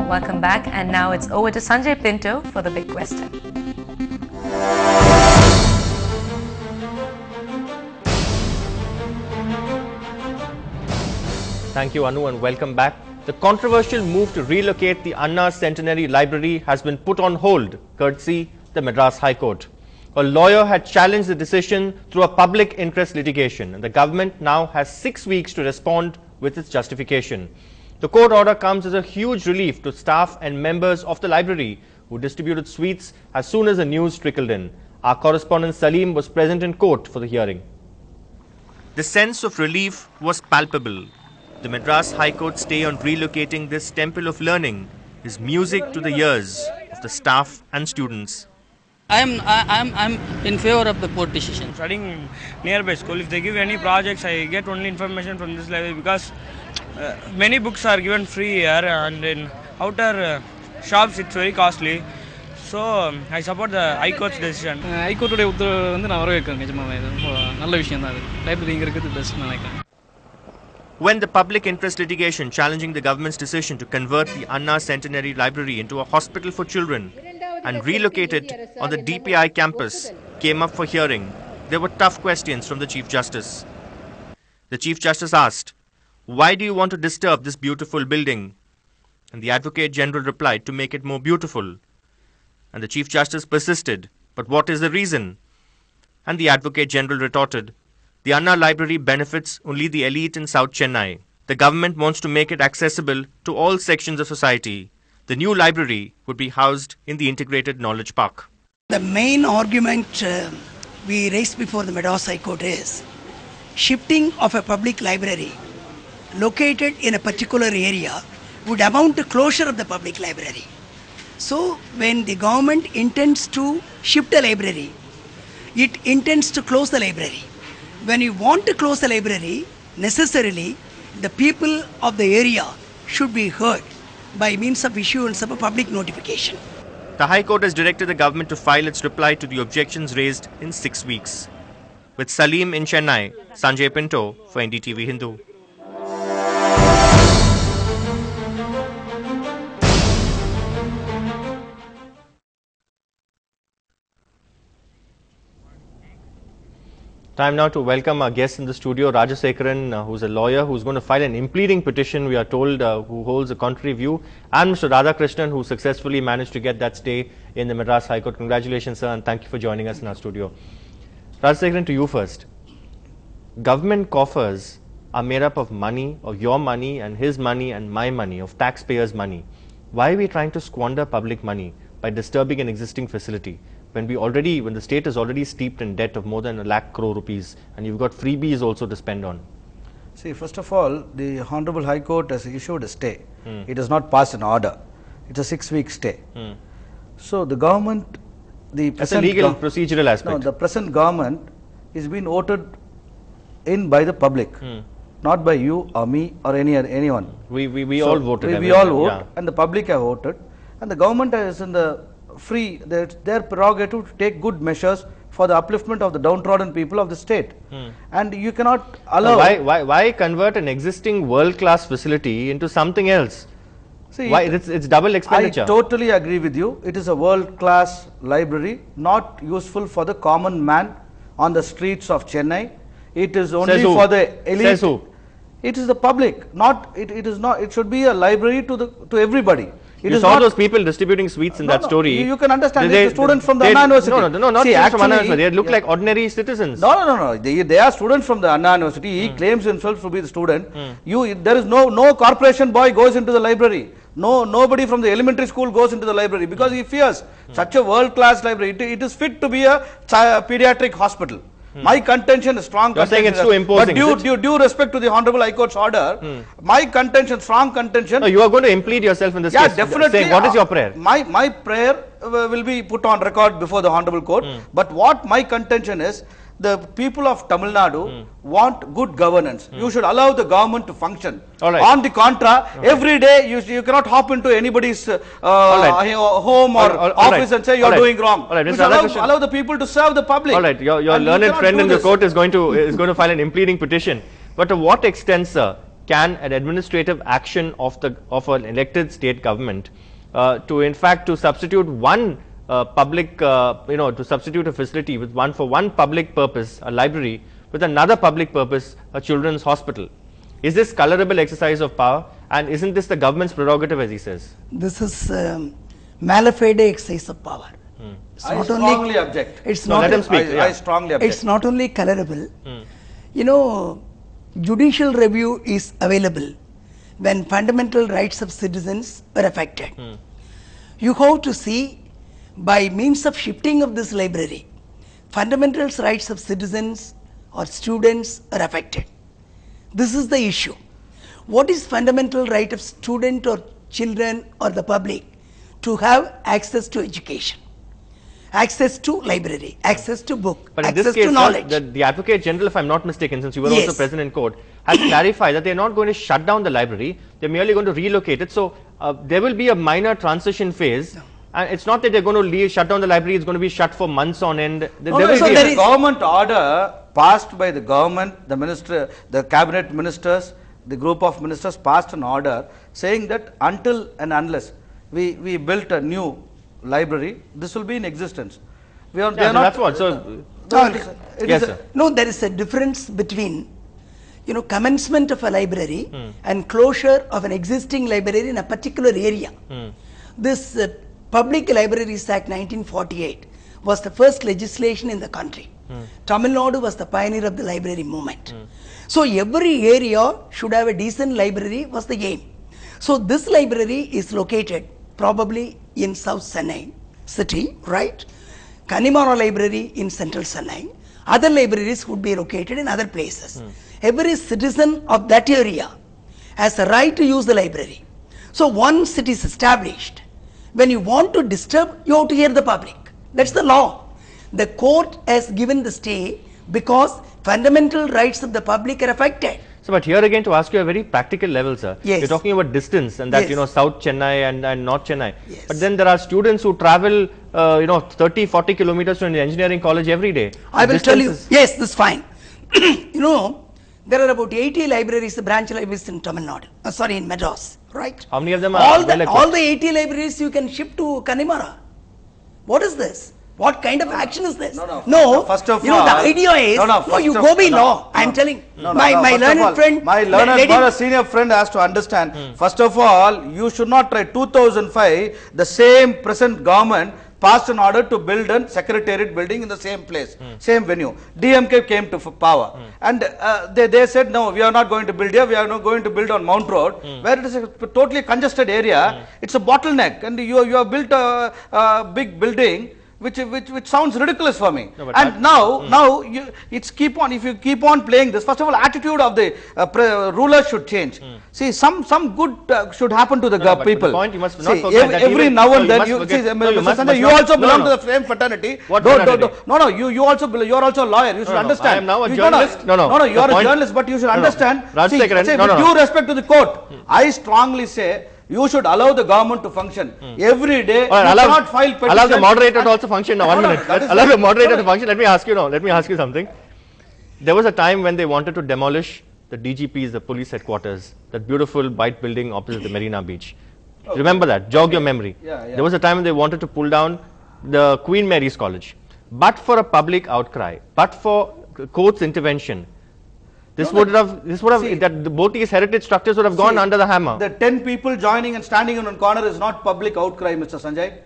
Welcome back, and now it's over to Sanjay Pinto for the big question. Thank you, Anu, and welcome back. The controversial move to relocate the Anna Centenary Library has been put on hold, courtesy the Madras High Court. A lawyer had challenged the decision through a public interest litigation, and the government now has 6 weeks to respond with its justification. The court order comes as a huge relief to staff and members of the library who distributed sweets as soon as the news trickled in. Our correspondent Salim was present in court for the hearing. The sense of relief was palpable. The Madras High Court stay on relocating this temple of learning is music to the ears of the staff and students. I'm in favor of the court decision. Studying nearby school, if they give any projects, I get only information from this library because many books are given free here, and in outer shops it's very costly. So I support the High Court's decision. High Court உடைய உத்தரவு வந்து நான் வரவேற்கிறேன். நிஜமாவே இது நல்ல விஷயம் தான். லைப்ரரி இங்க இருக்குது பெஸ்ட் நினைக்கிறேன். When the public interest litigation challenging the government's decision to convert the Anna Centenary Library into a hospital for children and relocate it on the DPI campus came up for hearing, there were tough questions from the Chief Justice. The Chief Justice asked, "Why do you want to disturb this beautiful building?" And the Advocate General replied, "To make it more beautiful." And the Chief Justice persisted, "But what is the reason?" And the Advocate General retorted, "The Anna Library benefits only the elite in South Chennai. The government wants to make it accessible to all sections of society. The new library would be housed in the Integrated Knowledge Park." The main argument we raised before the Madras High Court is shifting of a public library located in a particular area would amount to closure of the public library. So when the government intends to shift a library, it intends to close the library. When you want to close the library, necessarily the people of the area should be heard by means of issuance of a public notification. The High Court has directed the government to file its reply to the objections raised in 6 weeks. With Salim in Chennai, Sanjay Pinto for NDTV Hindu. Time now to welcome our guest in the studio, Rajasekaran, who's a lawyer who's going to file an impleading petition, we are told, who holds a contrary view, and Mr. Radhakrishnan, who successfully managed to get that stay in the Madras High Court. Congratulations, sir, and thank you for joining us in our studio. Rajasekaran, to you first. Government coffers are made up of money, of your money and his money and my money, of taxpayers' money. Why are we trying to squander public money by disturbing an existing facility? When the state is already steeped in debt of more than 1 lakh crore rupees, and you've got freebies also to spend on. See, first of all, the Honorable High Court has issued a stay. It has not passed an order. It's a 6-week stay. So the government, That's a legal procedural aspect. No, the present government is being voted in by the public, not by you or me or anyone. We all voted. We all vote, and the public have voted, and the government is in the free, their prerogative to take good measures for the upliftment of the downtrodden people of the state. And you cannot allow... Why convert an existing world-class facility into something else? See, it's double expenditure. I totally agree with you. It is a world-class library, not useful for the common man on the streets of Chennai. It is only for the elite. It is the public. It should be a library to everybody. You saw those people distributing sweets in that story. You can understand. They are students from the Anna University. No, not students from Anna University. They look like ordinary citizens. No. They are students from the Anna University. He claims himself to be the student. There is no corporation boy goes into the library. Nobody from the elementary school goes into the library because he fears such a world-class library. It is fit to be a pediatric hospital. My contention is strong. You're saying it's too imposing. But due respect to the Honorable High Court's order, my contention, strong contention. No, you are going to implead yourself in this case. Definitely. Saying, what is your prayer? My prayer will be put on record before the Honorable Court. But what my contention is, the people of Tamil Nadu want good governance. You should allow the government to function. On the contra, every day you cannot hop into anybody's home or office and say you are doing wrong. You should allow the people to serve the public. All right, your learned friend in the court is going to file an impleading petition. But to what extent, sir, can an administrative action of an elected state government to substitute one to substitute a facility with one public purpose, a library, with another public purpose, a children's hospital? Is this colorable exercise of power, and isn't this the government's prerogative, as he says? This is malafide exercise of power. I strongly object. It's no, not. let him speak. I strongly object. It's not only colorable. You know, judicial review is available when fundamental rights of citizens are affected. You have to see, by means of shifting of this library, fundamental rights of citizens or students are affected. This is the issue. What is fundamental right of student or children or the public? To have access to education, access to library, access to book, but access in this case, to knowledge. The Advocate General, if I'm not mistaken, since you were also present in court, has clarified that they're not going to shut down the library, they're merely going to relocate it. So there will be a minor transition phase. And it's not that they're going to shut down the library, it's going to be shut for months on end. There will be a government order passed by the government, the minister, the cabinet ministers, the group of ministers passed an order saying that until and unless we built a new library, this will be in existence. We are, yeah, so that's what. So, yes, sir. No, there is a difference between, you know, commencement of a library and closure of an existing library in a particular area. This Public Libraries Act 1948 was the first legislation in the country. Tamil Nadu was the pioneer of the library movement. So every area should have a decent library was the aim. So this library is located probably in South Chennai city, right? Kanimara library in central Chennai. Other libraries would be located in other places. Every citizen of that area has a right to use the library. So once it is established, when you want to disturb, you have to hear the public. That's the law. The court has given the stay because fundamental rights of the public are affected. So, but here again, to ask you a very practical level, sir. Yes. You're talking about distance and that, Yes. you know, South Chennai and North Chennai. Yes. But then there are students who travel, 30, 40 kilometers to an engineering college every day. I will tell you, yes, this is fine. You know, there are about 80 libraries, branch libraries in Tamil Nadu, in Madras, right? How many of them are all the 80 libraries you can ship to Kanimara. What is this? What kind of action is this? No, first of you know, all, the idea is, you go by law. I am telling, my learned friend, my learned or a senior friend has to understand, first of all, you should not try. 2005, the same present government passed an order to build a secretariat building in the same place, same venue. DMK came to power and they said, no, we are not going to build here, we are not going to build on Mount Road, where it is a totally congested area. It's a bottleneck, and you have built a big building which sounds ridiculous for me. No, and now it's keep on, if you keep on playing this, first of all, attitude of the rulers should change. See, some good should happen to the people. The point you must see, not forget that every now and then, you also belong to the same fraternity. You are also a lawyer. You should understand. I am now a journalist. You are a journalist, but you should understand. With due respect to the court, I strongly say, you should allow the government to function. Every day, you cannot file petition. Allow the moderator to also function now. 1 minute. Allow the moderator to function. Let me ask you something. There was a time when they wanted to demolish the DGP's, the police headquarters, that beautiful white building opposite the Marina Beach. Remember that. Jog your memory. There was a time when they wanted to pull down the Queen Mary's College. But for a public outcry, but for court's intervention, this would have both these heritage structures would have gone under the hammer. The 10 people joining and standing in one corner is not public outcry, Mr. Sanjay.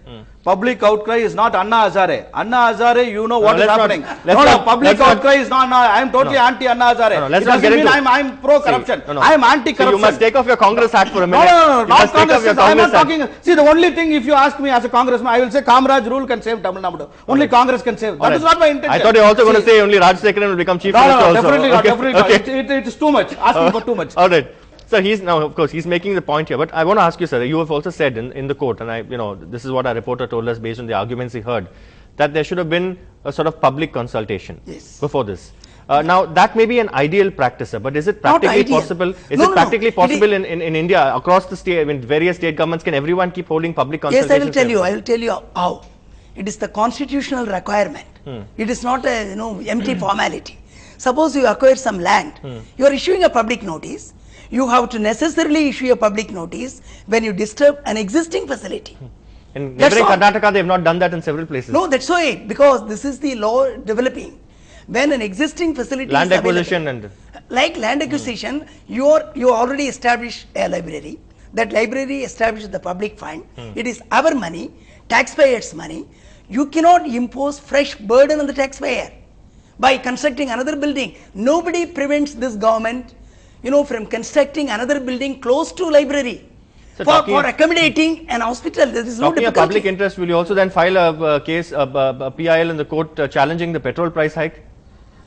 Public outcry is not Anna Hazare. Anna Hazare, you know what is happening. Public outcry is not. I am totally anti Anna Hazare. Let's not get into. I am pro corruption. I am anti corruption. You must take off your Congress hat for a minute. No, not Congress. I am not talking. See, the only thing, if you ask me as a congressman, I will say Kamraj rule can save Tamil Nadu. Only Congress can save. That is not my intention. I thought you were also going to say only Raj Sekharan will become chief minister. No, definitely not. Definitely not. It is too much. Asking for too much. All right. So of course, he's making the point here, but I want to ask you, sir, you have also said in the court, and this is what our reporter told us based on the arguments he heard, that there should have been a sort of public consultation before this. Now, that may be an ideal practice, sir, but is it practically possible? Is it practically possible in India, across the state, various state governments, can everyone keep holding public consultations? Yes, I will tell you how. It is the constitutional requirement. It is not a empty formality. Suppose you acquire some land, you are issuing a public notice, You have to necessarily issue a public notice when you disturb an existing facility. In neighboring Karnataka, they have not done that in several places. No, that's why, because this is the law developing. When an existing facility land is acquisition and like land acquisition, you already established a library. That library established the public fund. It is our money, taxpayers' money. You cannot impose fresh burden on the taxpayer by constructing another building. Nobody prevents this government, from constructing another building close to library. So for accommodating an hospital, there is no difficulty. Talking of public interest, will you also then file a case, a PIL in the court challenging the petrol price hike?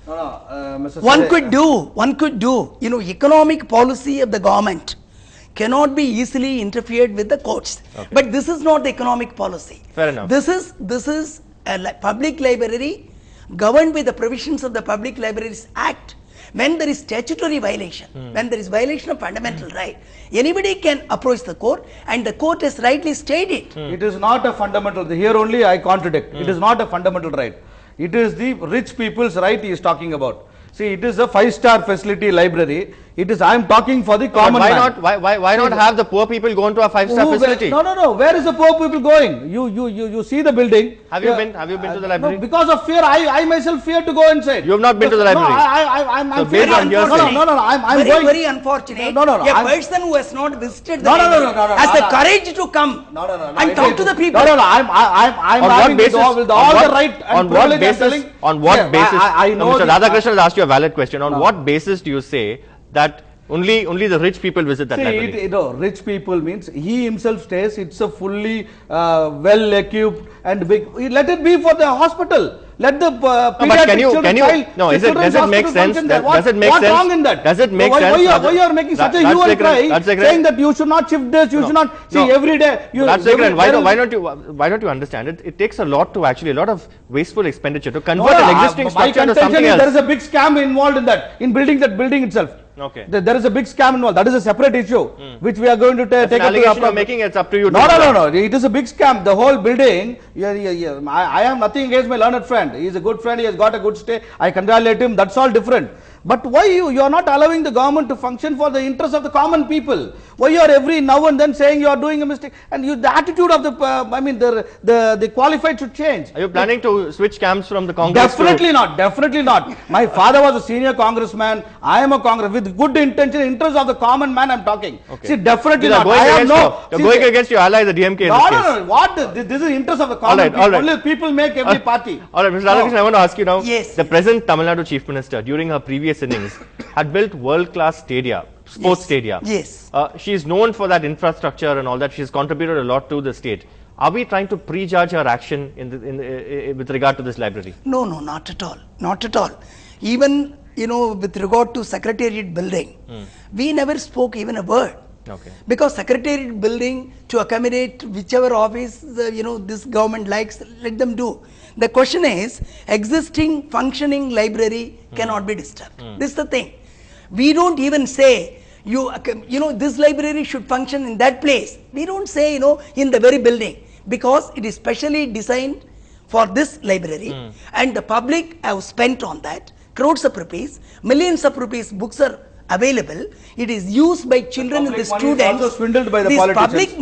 No, Mr. One could do. Economic policy of the government cannot be easily interfered with the courts. Okay. But this is not the economic policy. Fair enough. This is a public library governed by the provisions of the Public Libraries Act. When there is statutory violation, when there is violation of fundamental right, anybody can approach the court, and the court has rightly stated. It is not a fundamental. Here only I contradict. It is not a fundamental right. It is the rich people's right he is talking about. See, it is a 5-star facility library. It is. I am talking for the common man. Why not have the poor people go into a 5-star facility? No. Where is the poor people going? You see the building. Have you been to the library? No, because of fear, I myself fear to go inside. You have not been to the library. No, I'm So based on your saying. No. I'm going. Very unfortunate. No. A person who has not visited the library has the courage to come and talk to the people. No. I'm having with all the right and privilege. On what basis? I know. Mr. Radhakrishnan has asked you a valid question. On what basis do you say that only the rich people visit that library? Rich people means he himself stays. It's a fully well equipped and big. Let it be for the hospital. Let the pediatric children. No, does it make sense? Does it make sense? What's wrong in that? Does it make sense? Why you are making such a hue and cry, saying that you should not shift this, you should not see every day. Why don't you understand it? It takes a lot of wasteful expenditure to convert an existing structure to something else. There is a big scam involved in that, in building that building itself. Okay. There is a big scam involved. That is a separate issue, which we are going to take up to the making. It's up to you. No. It is a big scam. The whole building. I have nothing against my learned friend. He is a good friend. He has got a good stay. I congratulate him. That's all different. But why you are not allowing the government to function for the interest of the common people? Why you are every now and then saying you are doing a mistake? And the attitude of the qualified should change. Are you planning to switch camps from the Congress? Definitely not. My father was a senior congressman. I am a Congress with good intention, interest of the common man. I am talking. Okay. See, definitely not. You're going against your ally, the DMK. No. What? This is interest of the common people. Only people make every party. All right, Mr. Radhakrishnan, I want to ask you now. Yes. The present Tamil Nadu Chief Minister, during her previous innings, had built world-class sports stadia. Yes. She is known for that infrastructure and all that. She has contributed a lot to the state. Are we trying to prejudge her action with regard to this library? No, not at all. Not at all. Even with regard to Secretariat building, we never spoke even a word. Okay. Because Secretariat building, to accommodate whichever office this government likes, let them do. The question is, existing functioning library cannot be disturbed. This is the thing. We don't even say this library should function in that place. We don't say in the very building, because it is specially designed for this library, and the public have spent on that crores of rupees, millions of rupees. Books are available. It is used by children and the students. Also swindled by the this politicians.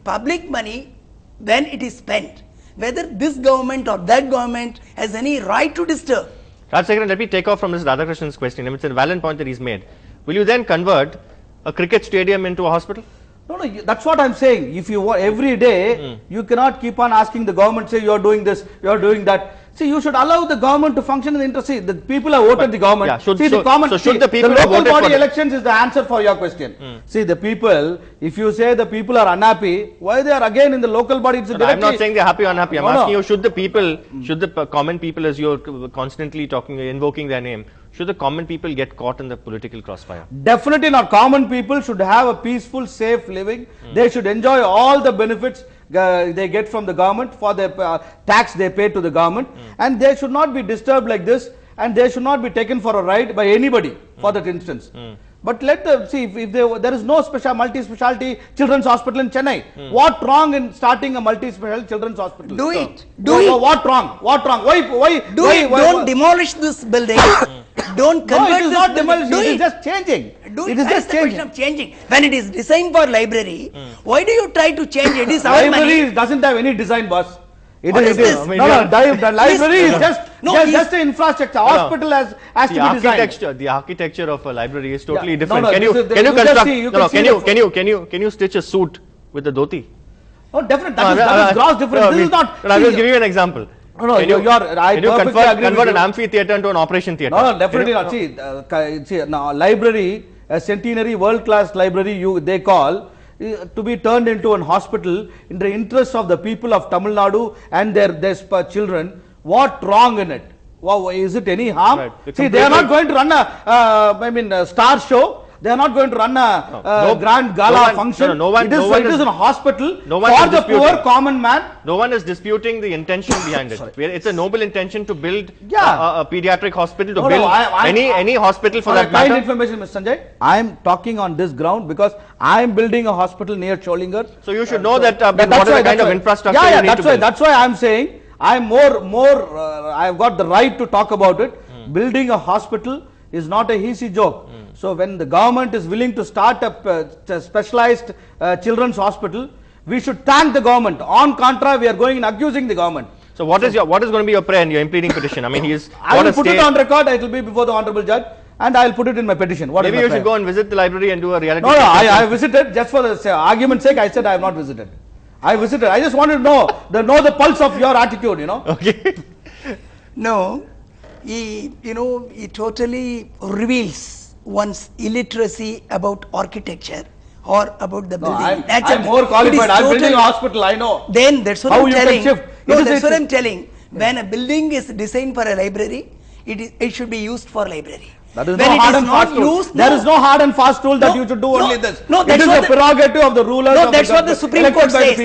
Public money, when it is spent, whether this government or that government has any right to disturb. Raj Sekharan, let me take off from Mr. Radhakrishnan's question. It's a valid point that he's made. Will you then convert a cricket stadium into a hospital? No, that's what I'm saying. If you want every day, you cannot keep on asking the government, say you are doing this, you are doing that. See, you should allow the government to function in the interest. See, the people have voted the government. Yeah, the local body elections is the answer for your question. See, the people, if you say the people are unhappy, why they are again in the local body? I'm not saying they're happy or unhappy. I'm asking you, should the common people, as you're constantly invoking their name, should the common people get caught in the political crossfire? Definitely not. Common people should have a peaceful, safe living. They should enjoy all the benefits they get from the government for the tax they pay to the government, and they should not be disturbed like this, and they should not be taken for a ride by anybody for that instance. But let them see if there is no multi-specialty children's hospital in Chennai. What wrong in starting a multi-specialty children's hospital? Do it. Do it. What wrong? What wrong? Why? Don't demolish this building. Don't convert it is this not building. demolishing. It is just changing. It is just question of changing. When it is designed for library, why do you try to change it? It is our money. Library doesn't have any design, boss. What is this? The library is just an infrastructure. Hospital has to be designed. The architecture of a library is totally different. No, Can you stitch a suit with a dhoti? Oh, definitely. That is gross difference. This is not. I will give you an example. Can you convert an amphitheater into an operation theater? No, definitely not. See, now library, a centenary world-class library, they call to be turned into an hospital in the interest of the people of Tamil Nadu and their children. What wrong in it? Wow, is it any harm? Right. See, they are not going to run a star show. They are not going to run a grand gala function. It is a hospital for the poor common man. No one is disputing the intention behind it. It's a noble intention to build a pediatric hospital, to build any hospital for that matter. Kind information, Mr. Sanjay. I am talking on this ground because I am building a hospital near Cholingar. So you should know that what is the kind of infrastructure you need to build. That's why I am saying I am I have got the right to talk about it. Building a hospital is not a easy joke. So when the government is willing to start a specialized children's hospital, we should thank the government. On contra, we are going and accusing the government. So what is going to be your prayer in your impleading petition? I mean, I will put it on record. It will be before the honorable judge, and I will put it in my petition. Maybe you should go and visit the library and do a reality. No, I visited just for the argument's sake. I said I have not visited. I visited. I just wanted to know the pulse of your attitude. Okay. No, he totally reveals one's illiteracy about architecture or about the building. I'm more qualified. I'm building a hospital. I know. Then that's what I'm telling. No, that's what I'm telling. When a building is designed for a library, it should be used for library. That is no hard and fast rule. There is no hard and fast rule that you should do only this. No, it is a prerogative of the rulers. No, that's what the Supreme Court says.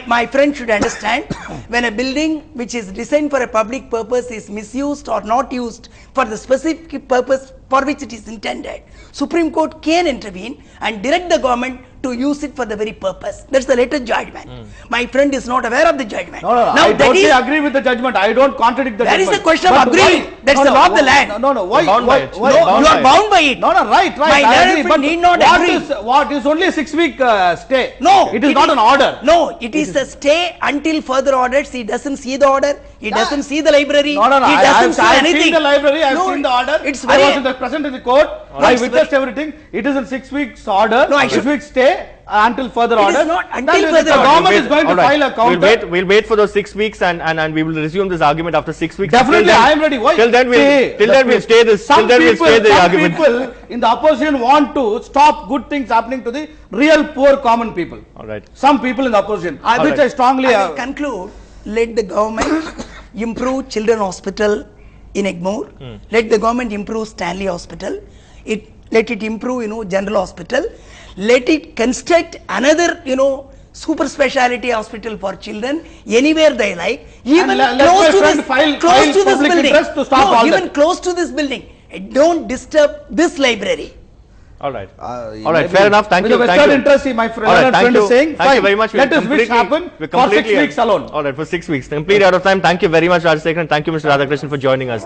My friend should understand. When a building which is designed for a public purpose is misused or not used for the specific purpose for which it is intended, Supreme Court can intervene and direct the government to use it for the very purpose. That's the latest judgment. My friend is not aware of the judgment. No, I totally agree with the judgment. I don't contradict the judgment. That is the question of agreeing. That's the law of the land. No, why? You are bound by it. No, right. My learned friend need not agree. What is only a 6-week stay? No. It is not an order. No, it is a stay until further orders. He doesn't see the order. He doesn't see the library. No. He doesn't see anything. I've seen the library. I've seen the order. I was present in the court. I witnessed everything. It is a 6 weeks order. No, 6 weeks stay until further order. It is not until further order. The government is going to file a counter. We'll wait for those 6 weeks and we will resume this argument after 6 weeks. Definitely, I am ready. Why? Till then we'll stay this argument. Some people in the opposition want to stop good things happening to the real poor common people. All right. Some people in the opposition, which I strongly I will conclude. Let the government improve Children's Hospital in Egmore. Let the government improve Stanley Hospital. Let it improve, General Hospital. Let it construct another, super speciality hospital for children anywhere they like. Even close to this building. Even close to this building. Don't disturb this library. All right. Fair enough. Thank you. With the Western interest, my friend is saying, thank you very much. Let us wish happen for 6 weeks alone. All right, for 6 weeks. Completely out of time. Thank you very much, Rajsekharan. Thank you, Mr. Radhakrishnan, for joining us.